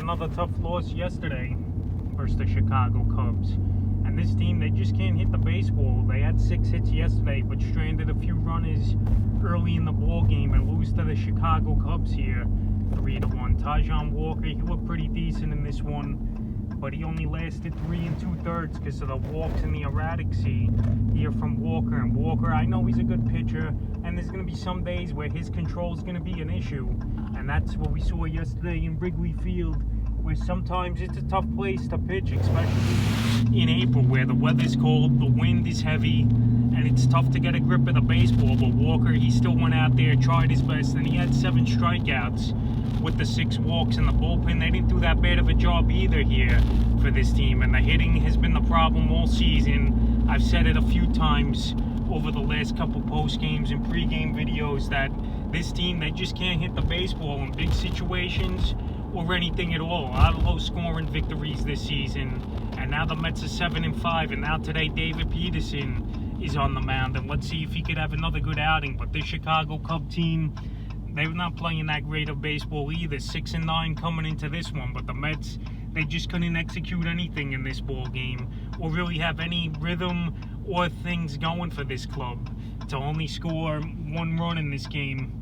another tough loss yesterday versus the Chicago Cubs. And this team, they just can't hit the baseball. They had 6 hits yesterday, but stranded a few runners early in the ball game and lose to the Chicago Cubs here, 3-1. Tajon Walker, he looked pretty decent in this one, but he only lasted 3 2/3 because of the walks and the erraticy here from Walker. And Walker, I know he's a good pitcher, and there's going to be some days where his control is going to be an issue. And that's what we saw yesterday in Wrigley Field, where sometimes it's a tough place to pitch, especially in April where the weather's cold, the wind is heavy, and it's tough to get a grip of the baseball. But Walker, he still went out there, tried his best, and he had 7 strikeouts with the 6 walks in the bullpen. They didn't do that bad of a job either here for this team, and the hitting has been the problem all season. I've said it a few times over the last couple post games and pre-game videos that this team, they just can't hit the baseball in big situations or anything at all. A lot of low-scoring victories this season, and now the Mets are 7-5, and now today David Peterson is on the mound, and let's see if he could have another good outing. But this Chicago Cub team, they're not playing that great of baseball either. 6-9 coming into this one, but the Mets, they just couldn't execute anything in this ball game or really have any rhythm or things going for this club. To only score 1 run in this game,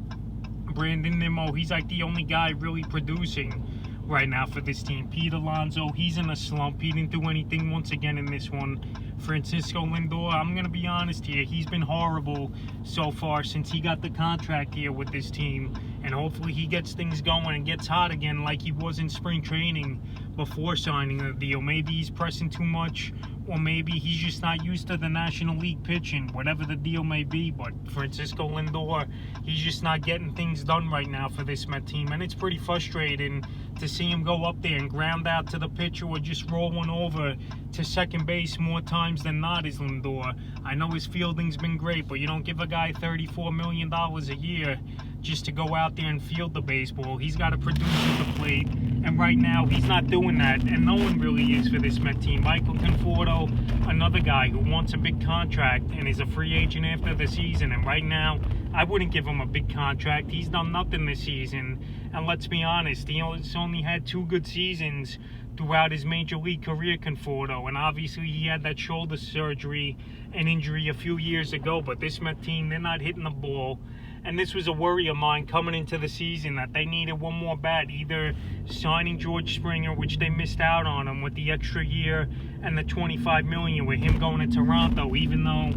Brandon Nimmo, he's like the only guy really producing right now for this team. Pete Alonso, he's in a slump. He didn't do anything once again in this one. Francisco Lindor, I'm going to be honest here, he's been horrible so far since he got the contract here with this team. And hopefully he gets things going and gets hot again like he was in spring training before signing the deal. Maybe he's pressing too much, or maybe he's just not used to the National League pitching, whatever the deal may be. But Francisco Lindor, he's just not getting things done right now for this Met team. And it's pretty frustrating to see him go up there and ground out to the pitcher or just roll one over to second base more times than not is Lindor. I know his fielding's been great, but you don't give a guy $34 million a year just to go out there and field the baseball. He's got to produce at the plate, and right now he's not doing that, and no one really is for this Met team. Michael Conforto, another guy who wants a big contract and is a free agent after the season, and right now I wouldn't give him a big contract. He's done nothing this season, and let's be honest, he's only had 2 good seasons throughout his major league career, Conforto, and obviously he had that shoulder surgery and injury a few years ago. But this Met team, they're not hitting the ball, and this was a worry of mine coming into the season, that they needed one more bat, either signing George Springer, which they missed out on him with the extra year and the $25 million with him going to Toronto, even though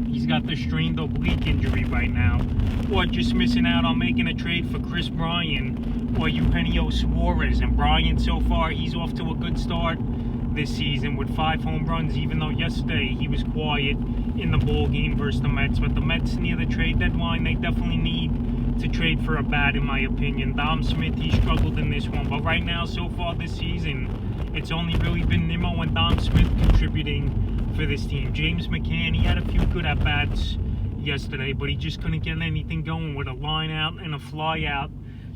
he's got the strained oblique injury right now, or just missing out on making a trade for Chris Bryant or Eugenio Suarez. And Bryant, so far, he's off to a good start this season with 5 home runs, even though yesterday he was quiet in the ball game versus the Mets. But the Mets, near the trade deadline, they definitely need to trade for a bat, in my opinion. Dom Smith, he struggled in this one, but right now, so far this season, it's only really been Nimmo and Dom Smith contributing for this team. James McCann, he had a few good at-bats yesterday, but he just couldn't get anything going with a line out and a fly out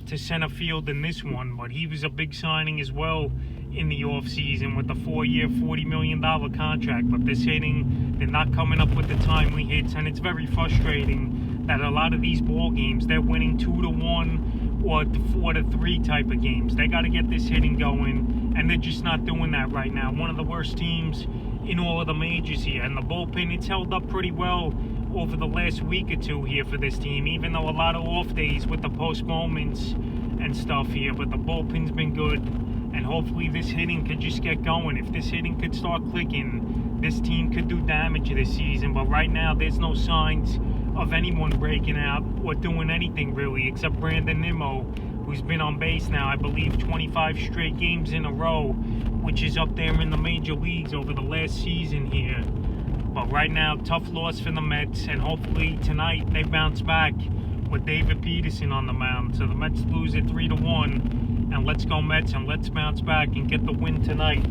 to center field in this one. But he was a big signing as well in the offseason with the 4-year, $40 million contract. But this hitting, they're not coming up with the timely hits, and it's very frustrating that a lot of these ball games, they're winning 2-1 or 4-3 type of games. They got to get this hitting going, and they're just not doing that right now. One of the worst teams in all of the majors here, and the bullpen, it's held up pretty well over the last week or 2 here for this team, even though a lot of off days with the postponements and stuff here. But the bullpen's been good, and hopefully this hitting could just get going. If this hitting could start clicking, this team could do damage this season. But right now, there's no signs of anyone breaking out or doing anything really, except Brandon Nimmo, who's been on base now, I believe, 25 straight games in a row, which is up there in the major leagues over the last season here. But right now, tough loss for the Mets, and hopefully tonight they bounce back with David Peterson on the mound. So the Mets lose at 3-1, and let's go Mets, and let's bounce back and get the win tonight.